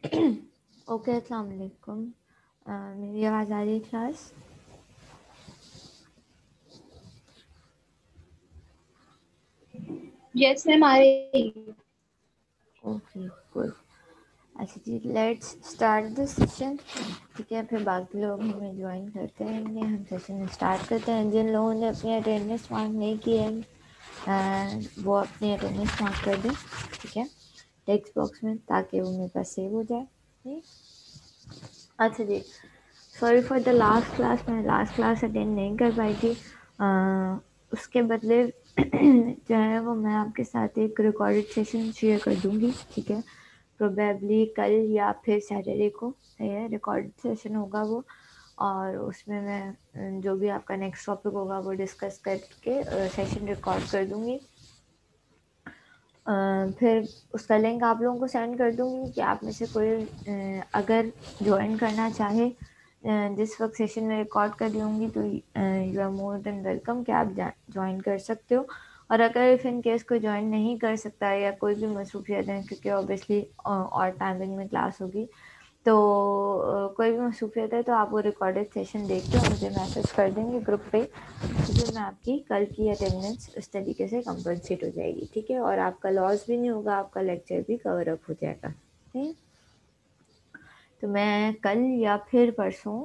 Okay, अस्सलाम वालेकुम। मेरी आवाज़ आ रही है क्लास? यस मैम आ रही है। Okay, good. अच्छा जी, लेट्स स्टार्ट द सेशन। ठीक है, फिर बाकी लोग हमें ज्वाइन करते रहेंगे। हम सेशन स्टार्ट करते हैं। जिन लोगों ने अपनी अटेंडेंस मार्क नहीं की है वो अपनी अटेंडेंस मार्क कर दें, ठीक है, टेक्स्ट बॉक्स में, ताकि वो मेरे पास सेव हो जाए। ठीक। अच्छा जी, sorry for the last class, मैं लास्ट क्लास अटेंड नहीं कर पाई थी। उसके बदले जो है वो मैं आपके साथ एक रिकॉर्डेड सेशन शेयर कर दूंगी, ठीक है, प्रोबेबली कल या फिर सैटरडे को। है रिकॉर्डेड सेशन होगा वो, और उसमें मैं जो भी आपका नेक्स्ट टॉपिक होगा वो डिस्कस करके सेशन रिकॉर्ड कर दूंगी। फिर उसका लिंक आप लोगों को सेंड कर दूंगी कि आप में से कोई अगर ज्वाइन करना चाहे जिस वक्त सेशन में रिकॉर्ड कर रही होंगी, तो you are more than welcome कि आप ज्वाइन कर सकते हो। और अगर इफ़ इन केस कोई ज्वाइन नहीं कर सकता या कोई भी मसरूफियत है, क्योंकि ऑब्वियसली और टाइमिंग में क्लास होगी, तो कोई भी मसरूफियत है, तो आप वो रिकॉर्डेड सेशन देख के मुझे मैसेज कर देंगे ग्रुप पे, तो मैं आपकी कल की अटेंडेंस इस तरीके से कंपनसेट हो जाएगी। ठीक है, और आपका लॉस भी नहीं होगा, आपका लेक्चर भी कवर अप हो जाएगा। ठीक है, तो मैं कल या फिर परसों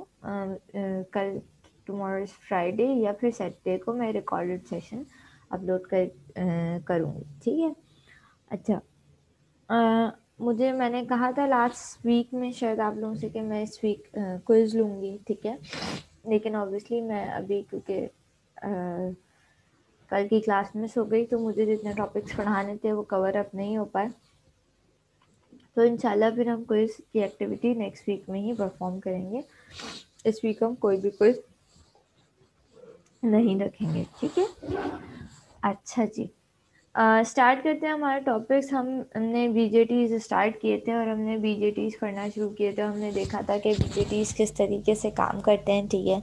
कल, टुमारो इज़ फ्राइडे, या फिर सैटरडे को मैं रिकॉर्डेड सेशन अपलोड करूँगी। ठीक है। अच्छा, मैंने कहा था लास्ट वीक में शायद आप लोगों से कि मैं इस वीक क्विज़ लूँगी, ठीक है, लेकिन ऑब्वियसली मैं अभी क्योंकि कल की क्लास मिस हो गई, तो मुझे जितने टॉपिक्स पढ़ाने थे वो कवर अप नहीं हो पाए। तो इंशाल्लाह फिर हम क्विज़ की एक्टिविटी नेक्स्ट वीक में ही परफॉर्म करेंगे। इस वीक हम कोई भी क्विज़ नहीं रखेंगे, ठीक है। अच्छा जी, स्टार्ट करते हैं हमारे टॉपिक्स। हमने बीजेटीज स्टार्ट किए थे और हमने बीजेटीज पढ़ना शुरू किए थे। हमने देखा था कि बीजेटीज किस तरीके से काम करते हैं, ठीक है,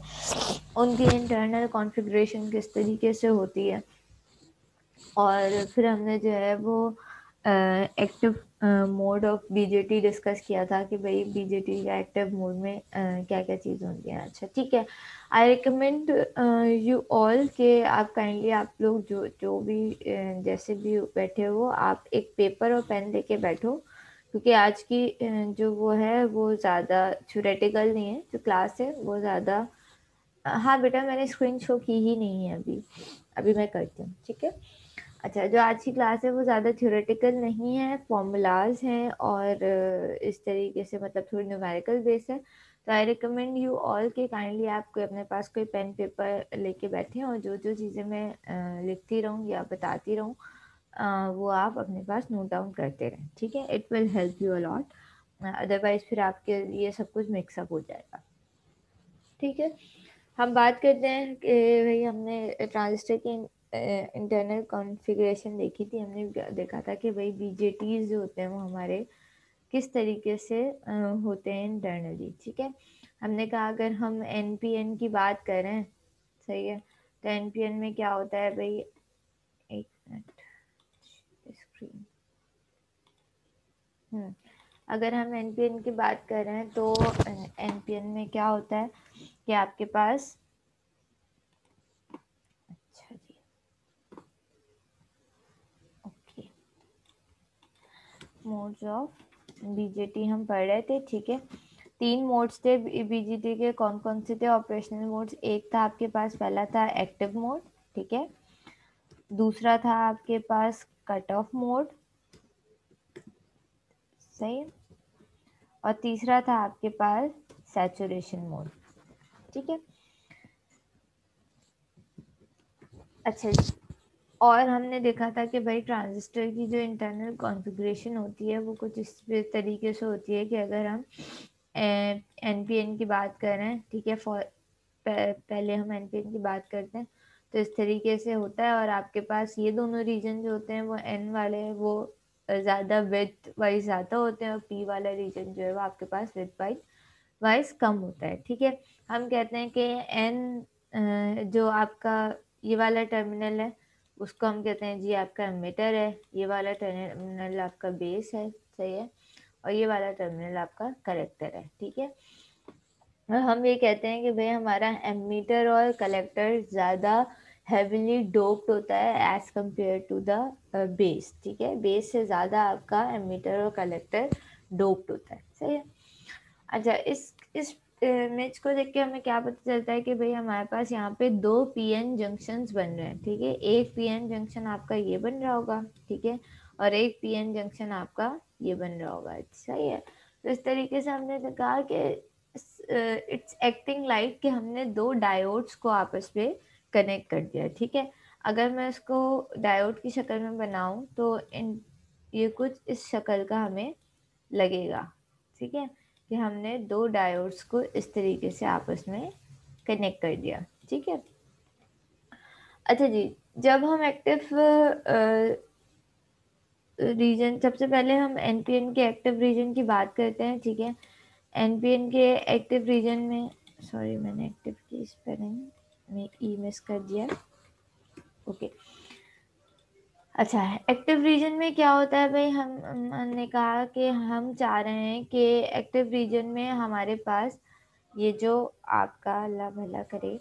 उनकी इंटरनल कॉन्फ़िगरेशन किस तरीके से होती है, और फिर हमने जो है वो active mode of BJT discuss किया था कि भाई बीजेटी का एक्टिव मोड में क्या क्या चीज़ होती हैं। अच्छा ठीक है, आई रिकमेंड यू ऑल के आप काइंडली, आप लोग जो जो भी जैसे भी बैठे हो, आप एक पेपर और पेन लेके बैठो, क्योंकि आज की जो वो है वो ज़्यादा थ्योरेटिकल नहीं है, जो क्लास है वो ज़्यादा। हाँ बेटा, मैंने स्क्रीन शो की ही नहीं है अभी, अभी मैं करती हूँ, ठीक है। अच्छा, जो आज की क्लास है वो ज़्यादा थ्योरेटिकल नहीं है, फॉर्मूलाज हैं और इस तरीके से मतलब थोड़ी न्यूमेरिकल बेस है। तो आई रिकमेंड यू ऑल के काइंडली आप कोई अपने पास कोई पेन पेपर लेके बैठें, और जो जो चीज़ें मैं लिखती रहूँ या बताती रहूँ वो आप अपने पास नोट डाउन करते रहें, ठीक है। It will help you a lot, otherwise फिर आपके लिए सब कुछ मिक्सअप हो जाएगा, ठीक है। हम बात करते हैं कि भाई हमने ट्रांजिस्टर की इंटरनल कॉन्फ़िगरेशन देखी थी। हमने देखा था कि भाई बीजेटीज जो होते हैं वो हमारे किस तरीके से होते हैं इंटरनली, ठीक है। हमने कहा अगर हम एनपीएन की बात करें, सही है, तो एनपीएन में क्या होता है भाई, एक मिनट, स्क्रीन, अगर हम एनपीएन की बात कर रहे हैं तो एनपीएन में क्या होता है कि आपके पास, अच्छा जी, ओके, मोड्स ऑफ बीजेटी हम पढ़ रहे थे, ठीक है। तीन मोड्स थे बीजेटी के, कौन कौन से थे ऑपरेशनल मोड्स? एक था आपके पास, पहला था एक्टिव मोड, ठीक है, दूसरा था आपके पास कट ऑफ मोड, सही है, और तीसरा था आपके पास सैचुरेशन मोड, ठीक है। अच्छा जी, और हमने देखा था कि भाई ट्रांजिस्टर की जो इंटरनल कॉन्फ़िगरेशन होती है वो कुछ इस तरीके से होती है कि अगर हम एनपीएन की बात कर रहे हैं, ठीक है, पहले हम एनपीएन की बात करते हैं, तो इस तरीके से होता है। और आपके पास ये दोनों रीजन जो होते हैं वो एन वाले हैं, वो ज़्यादा विड्थ वाइज ज़्यादा होते हैं, और पी वाला रीजन जो है वो आपके पास विड्थ वाइज कम होता है, ठीक है। हम कहते हैं कि एन जो आपका ये वाला टर्मिनल है उसको हम कहते हैं जी आपका एमिटर है, ये वाला टर्मिनल आपका बेस है, सही है, और ये वाला टर्मिनल आपका कलेक्टर है, ठीक है। और हम ये कहते हैं कि भाई हमारा एमीटर और कलेक्टर ज़्यादा हेविली डोप्ड होता है as compare to the base, ठीक है। बेस से ज़्यादा आपका एमीटर और कलेक्टर डोप्ड होता है, सही है। अच्छा, इस इमेज को देख के हमें क्या पता चलता है कि भाई हमारे पास यहाँ पे दो पीएन जंक्शंस बन रहे हैं, ठीक है। एक पीएन जंक्शन आपका ये बन रहा होगा, ठीक है, और एक पीएन जंक्शन आपका ये बन रहा होगा, सही है। तो इस तरीके से हमने कहा कि इट्स एक्टिंग लाइक कि हमने दो डायोड्स को आपस में कनेक्ट कर दिया, ठीक है। अगर मैं इसको डायोड की शक्ल में बनाऊं तो ये कुछ इस शक्ल का हमें लगेगा, ठीक है, कि हमने दो डायोड्स को इस तरीके से आपस में कनेक्ट कर दिया, ठीक है। अच्छा जी, जब हम एक्टिव रीजन, सबसे पहले हम एनपीएन के एक्टिव रीजन की बात करते हैं, ठीक है। एनपीएन के एक्टिव रीजन में, सॉरी मैंने एक्टिव की स्पेलिंग में ई मिस कर दिया, ओके। अच्छा, एक्टिव रीजन में क्या होता है भाई, हमने कहा कि हम चाह रहे हैं कि एक्टिव रीजन में हमारे पास ये जो आपका, अल्लाह भला करे,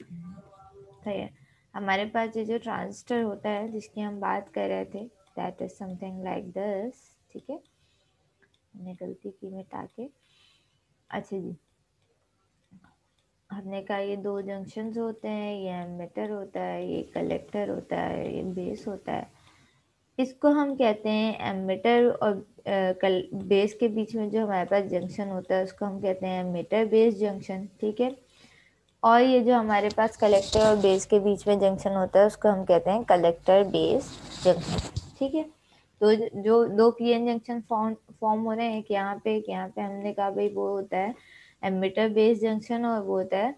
सही है, हमारे पास ये जो ट्रांजिस्टर होता है जिसकी हम बात कर रहे थे, that is something like this, ठीक है। मैंने गलती की मिटा के, अच्छा जी, हमने कहा ये दो जंक्शंस होते हैं, ये एमिटर होता है, ये कलेक्टर होता है, ये बेस होता है। इसको हम कहते हैं एमिटर, और बेस के बीच में जो हमारे पास जंक्शन होता है उसको हम कहते हैं एमिटर बेस जंक्शन, ठीक है। और ये जो हमारे पास कलेक्टर और बेस के बीच में जंक्शन होता है उसको हम कहते हैं कलेक्टर बेस जंक्शन, ठीक है। तो जो दो पीएन जंक्शन फॉर्म हो रहे हैं, एक यहाँ पे एक यहाँ पे, हमने कहा भाई वो होता है एमिटर बेस जंक्शन और वो होता है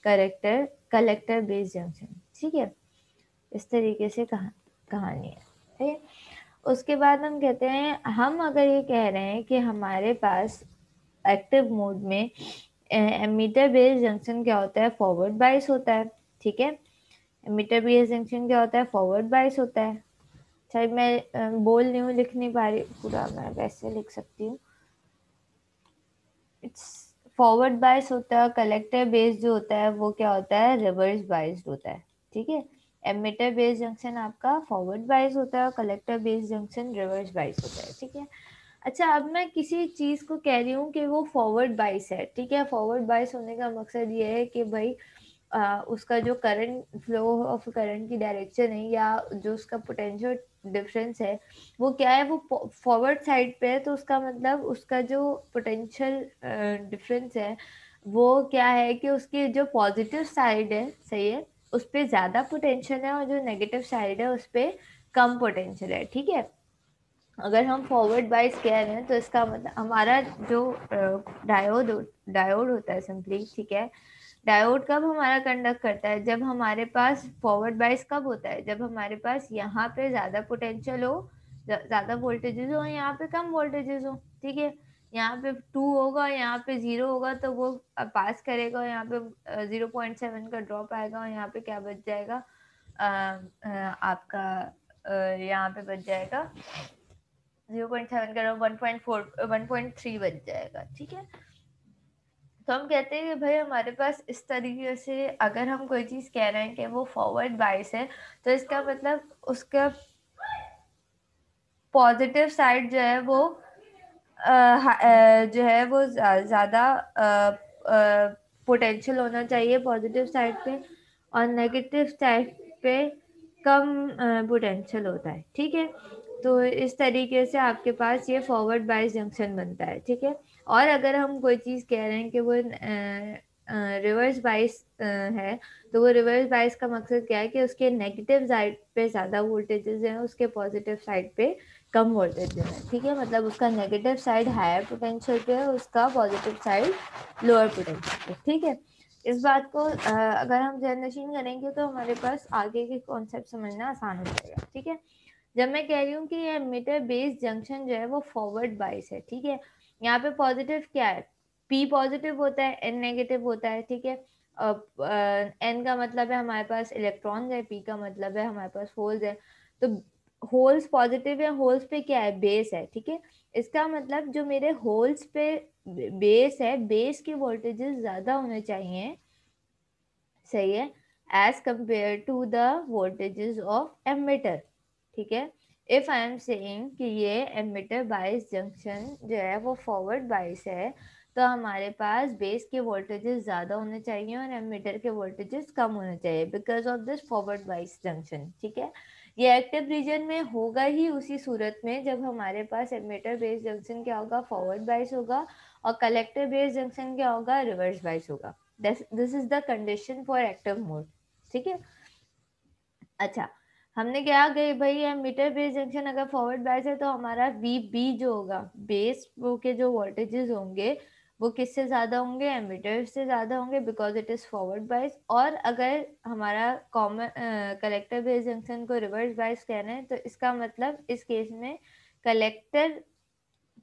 कलेक्टर बेस जंक्शन, ठीक है। इस तरीके से कहानी है, ठीक है। उसके बाद हम कहते हैं, हम अगर ये कह रहे हैं कि हमारे पास एक्टिव मोड में एमीटर बेस जंक्शन क्या होता है, फॉरवर्ड बायस होता है, ठीक है। एमीटर बेस जंक्शन क्या होता है, फॉरवर्ड बायस होता है। शायद मैं बोल नहीं हूँ, लिख नहीं पा रही पूरा, मैं वैसे लिख सकती हूँ। इट्स फॉरवर्ड बायस होता है। कलेक्टर बेस जो होता है वो क्या होता है, रिवर्स बायस्ड होता है, ठीक है। एमिटर बेस जंक्शन आपका फॉरवर्ड बायस होता है और collector base junction reverse bias होता है, ठीक है। अच्छा, अब मैं किसी चीज को कह रही हूँ कि वो फॉरवर्ड बायस है, ठीक है। फॉरवर्ड बायस होने का मकसद ये है कि भाई उसका जो करंट फ्लो ऑफ करंट की डायरेक्शन है या जो उसका पोटेंशियल डिफरेंस है वो क्या है, वो फॉरवर्ड साइड पे है, तो उसका मतलब उसका जो पोटेंशियल डिफरेंस है वो क्या है कि उसकी जो पॉजिटिव साइड है, सही है, उस पर ज़्यादा पोटेंशियल है और जो नेगेटिव साइड है उस पर कम पोटेंशियल है, ठीक है। अगर हम फॉरवर्ड बाइस कह रहे हैं तो इसका मतलब हमारा जो डायोड डायोड होता है सिंपली, ठीक है। डायोड कब हमारा कंडक्ट करता है, जब हमारे पास फॉरवर्ड बाइस कब होता है, जब हमारे पास यहाँ पे ज्यादा पोटेंशियल हो, ज्यादा वोल्टेजेस हो, यहाँ पे कम वोल्टेजेस हो, ठीक है। यहाँ पे 2 होगा, यहाँ पे 0 होगा, तो वो पास करेगा, यहाँ पे 0.7 का ड्रॉप आएगा और यहाँ पे क्या बच जाएगा, आपका यहाँ पे बच जाएगा 0.7 का ड्रॉप 1.4 1.3 बच जाएगा, ठीक है। तो हम कहते हैं कि भाई हमारे पास इस तरीके से अगर हम कोई चीज कह रहे हैं कि वो फॉरवर्ड बायस है, तो इसका मतलब उसका पॉजिटिव साइड जो है वो जो है वो ज्यादा पोटेंशियल होना चाहिए पॉजिटिव साइड पे, और नेगेटिव साइड पे कम पोटेंशियल होता है, ठीक है। तो इस तरीके से आपके पास ये फॉरवर्ड बायस जंक्शन बनता है, ठीक है। और अगर हम कोई चीज़ कह रहे हैं कि वो रिवर्स बायस है, तो वो रिवर्स बायस का मकसद क्या है कि उसके नेगेटिव साइड पे ज़्यादा वोल्टेजेस हैं, उसके पॉजिटिव साइड पे कम वोल्टेज है, ठीक है। मतलब उसका नेगेटिव साइड हायर पोटेंशियल पे है, उसका पॉजिटिव साइड लोअर पोटेंशियल पे, ठीक है। इस बात को अगर हम जनरेशन करेंगे तो हमारे पास आगे के कॉन्सेप्ट समझना आसान हो जाएगा, ठीक है। जब मैं कह रही हूँ कि ये एमिटर बेस जंक्शन जो है वो फॉरवर्ड बाइस है, ठीक है। यहाँ पे पॉजिटिव क्या है, पी पॉजिटिव होता है, एन नेगेटिव होता है, ठीक है। एन का मतलब है हमारे पास इलेक्ट्रॉन है, पी का मतलब है हमारे पास होल्स है। तो होल्स पॉजिटिव है, होल्स पे क्या है, बेस है, ठीक है। इसका मतलब जो मेरे होल्स पे बेस है, बेस के वोल्टेजेस ज्यादा होने चाहिए, सही है, as compare to the voltages of emitter, ठीक है। इफ आई एम सेइंग कि ये एमिटर बायस जंक्शन जो है वो फॉरवर्ड बायस है, तो हमारे पास बेस के वोल्टेजेस ज्यादा होने चाहिए और एमिटर के वोल्टेजेस कम होने चाहिए because of this forward bias junction, ठीक है। ये एक्टिव रीजन में होगा ही उसी सूरत में जब हमारे पास एमिटर बेस जंक्शन क्या होगा, फॉरवर्ड बायस होगा, और कलेक्टर बेस जंक्शन क्या होगा, रिवर्स बायस होगा। This is the condition for active mode, ठीक है। अच्छा, हमने क्या गए भाई, मीटर बेस जंक्शन अगर फॉरवर्ड बायस है तो हमारा वी बी जो होगा, बेस वो के जो वोल्टेजेस होंगे वो किससे ज्यादा होंगे, एमीटर से ज्यादा होंगे because it is forward bias. और अगर हमारा कॉमन कलेक्टर बेस जंक्शन को रिवर्स बायस कहना है तो इसका मतलब इस केस में कलेक्टर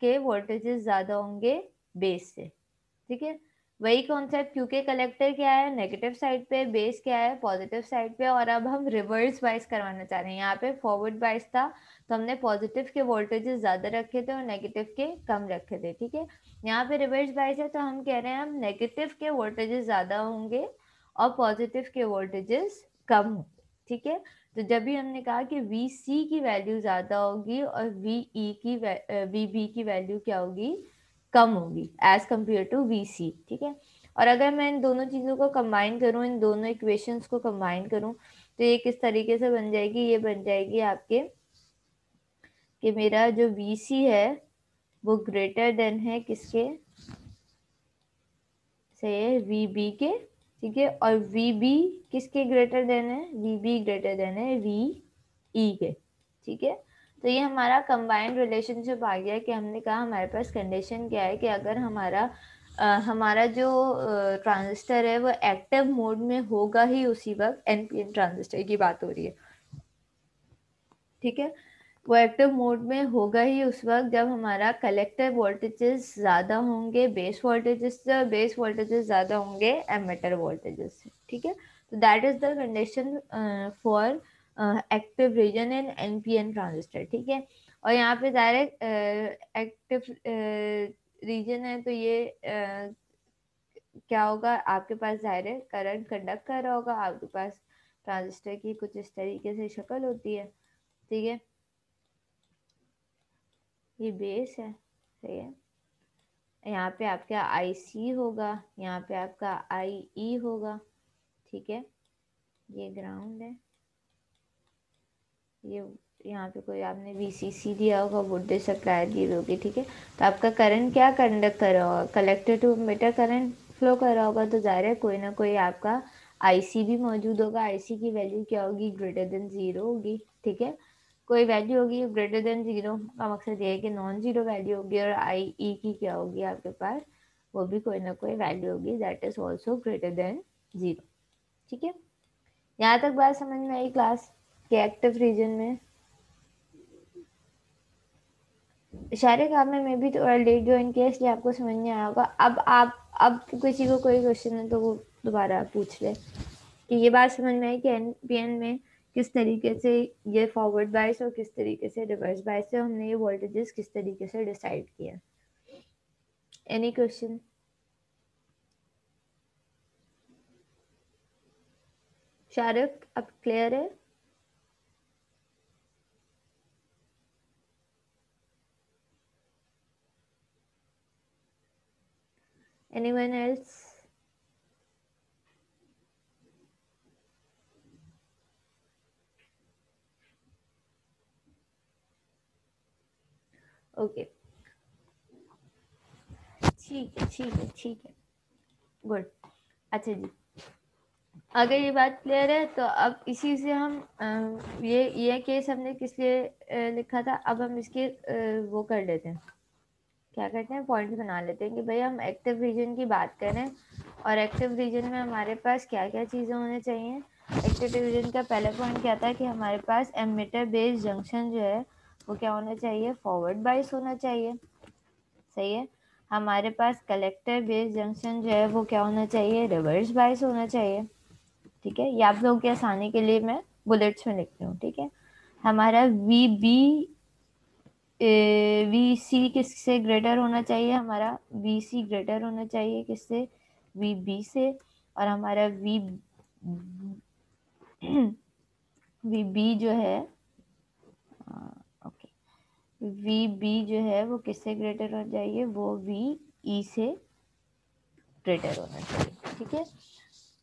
के वोल्टेजेस ज्यादा होंगे बेस से, ठीक है। वही कॉन्सेप्ट, क्योंकि कलेक्टर क्या है, नेगेटिव साइड पे, बेस क्या है, पॉजिटिव साइड पे, और अब हम रिवर्स बाइस करवाना चाह रहे हैं। यहाँ पे फॉरवर्ड बाइस था तो हमने पॉजिटिव के वोल्टेजेस ज्यादा रखे थे और नेगेटिव के कम रखे थे, ठीक है। यहाँ पे रिवर्स बाइस है तो हम कह रहे हैं हम नेगेटिव के वोल्टेजेस ज्यादा होंगे और पॉजिटिव के वोल्टेजेस कम होंगे, ठीक है। तो जब भी हमने कहा कि वी सी की वैल्यू ज्यादा होगी और वी ई की वी बी की वैल्यू क्या होगी, कम होगी एज कंपेयर टू वी सी, ठीक है। और अगर मैं इन दोनों चीजों को कंबाइन करूं, इन दोनों इक्वेशंस को कंबाइन करूं, तो ये किस तरीके से बन जाएगी, ये बन जाएगी आपके कि मेरा जो वी सी है वो ग्रेटर देन है किसके, से वी बी के, ठीक है। और वी बी किसके ग्रेटर देन है, वी बी ग्रेटर देन है वी ई के, ठीक है। तो ये हमारा कंबाइंड रिलेशनशिप आ गया कि हमने कहा हमारे पास कंडीशन क्या है कि अगर हमारा जो ट्रांजिस्टर है वो एक्टिव मोड में होगा ही उसी वक्त, एनपीएन ट्रांजिस्टर की बात हो रही है, ठीक है। वो एक्टिव मोड में होगा ही उस वक्त जब हमारा कलेक्टर वोल्टेजेस ज्यादा होंगे बेस वोल्टेजेस से, और बेस वोल्टेजेस ज्यादा होंगे एमिटर वोल्टेजेस से, ठीक है। तो that is the condition for active region in NPN transistor, ठीक है। और यहाँ पे डायरेक्ट एक्टिव रीजन है तो ये क्या होगा, आपके पास जाहिर है करंट कंडक्ट कर रहा होगा, आपके पास ट्रांजिस्टर की कुछ इस तरीके से शक्ल होती है, ठीक है। ये बेस है, सही है। यहाँ पे आपका आई सी होगा, यहाँ पे आपका आई ई होगा, ठीक है। ये ग्राउंड है, ये यहाँ पे कोई आपने वीसीसी दिया होगा, वोल्टेज सप्लाई दी होगी, ठीक है। तो आपका करंट क्या कंडक्ट कर रहा होगा, collector to emitter current flow कर रहा होगा, तो जाहिर है कोई ना कोई आपका आईसी भी मौजूद होगा। आईसी की वैल्यू क्या होगी, ग्रेटर देन जीरो होगी, ठीक है। कोई वैल्यू होगी ग्रेटर देन जीरो का मकसद ये है कि नॉन जीरो वैल्यू होगी, और आई ई की क्या होगी आपके पास, वो भी कोई ना कोई वैल्यू होगी that is also greater than zero, ठीक है। यहाँ तक बात समझ में आई क्लास के एक्टिव रीजन में। शायद आपने मैं भी थोड़ा लेट ज्वाइन किया इसलिए आपको समझ नहीं आया होगा। अब किसी को कोई क्वेश्चन है तो वो दोबारा पूछ ले कि ये बात समझ में आई कि एनपीएन में किस तरीके से ये फॉरवर्ड बायस और किस तरीके से रिवर्स बायस है, हमने ये वोल्टेजेस किस तरीके से डिसाइड किया। Any question? शाहरुख अब क्लियर है? Anyone else? ओके, ठीक है, ठीक है, ठीक है, गुड। अच्छा जी, अगर ये बात क्लियर है तो अब इसी से हम ये केस हमने किस लिए लिखा था, अब हम इसके वो कर लेते हैं, क्या करते हैं, पॉइंट्स बना लेते हैं कि भाई हम एक्टिव रीजन की बात करें और एक्टिव रीजन में हमारे पास क्या क्या चीज़ें होनी चाहिए। एक्टिव रीजन का पहला पॉइंट क्या था कि हमारे पास एमिटर बेस्ड जंक्शन जो है वो क्या होना चाहिए, फॉरवर्ड बाइस होना चाहिए, सही है। हमारे पास कलेक्टर बेस्ड जंक्शन जो है वो क्या होना चाहिए, रिवर्स बाइस होना चाहिए, ठीक है। ये आप लोगों की आसानी के लिए मैं बुलेट्स में लिखती हूँ, ठीक है। हमारा वी बी वी सी किससे ग्रेटर होना चाहिए, हमारा वी सी ग्रेटर होना चाहिए किससे, वी बी से। और हमारा वी वी बी जो है, ओके, वी बी जो है वो किससे ग्रेटर होना चाहिए, वो वी ई से ग्रेटर होना चाहिए, ठीक है।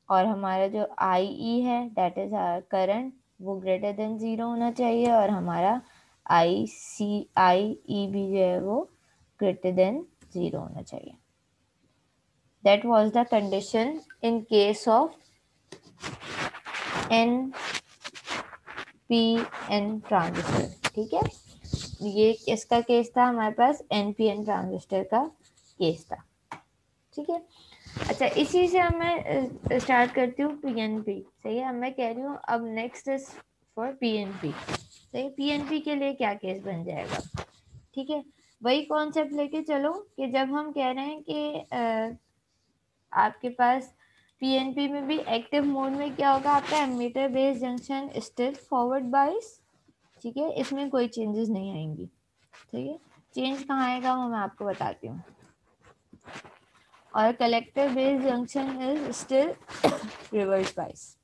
और हमारा जो आई ई है दैट इज आवर करंट, वो ग्रेटर देन 0 होना चाहिए। और हमारा आई ई भी जो है वो ग्रेटर देन 0 होना चाहिए। That was the condition in case of N P N transistor, ठीक है। ये किसका केस था, हमारे पास एन पी एन ट्रांजिस्टर का केस था, ठीक है। अच्छा, इसी से अब मैं स्टार्ट करती हूँ पीएनपी, सही है। अब मैं कह रही हूँ अब नेक्स्ट इज फॉर पीएनपी, सही। पीएनपी के लिए क्या केस बन जाएगा, ठीक है। वही कॉन्सेप्ट लेके चलो कि जब हम कह रहे हैं कि आपके पास पीएनपी में भी एक्टिव मोड में क्या होगा, आपका emitter base junction still forward bias, ठीक है, इसमें कोई चेंजेस नहीं आएंगी, ठीक है। चेंज कहाँ आएगा वो मैं आपको बताती हूँ। और collector base junction is still reverse bias,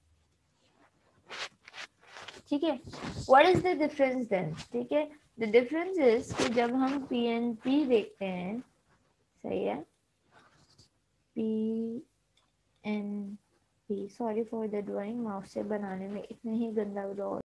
ठीक है। What is the difference then, ठीक है। द डिफरेंस इज कि जब हम पीएनपी देखते हैं, सही है, P N P, sorry for the drawing, mouse से बनाने में इतना ही गंदा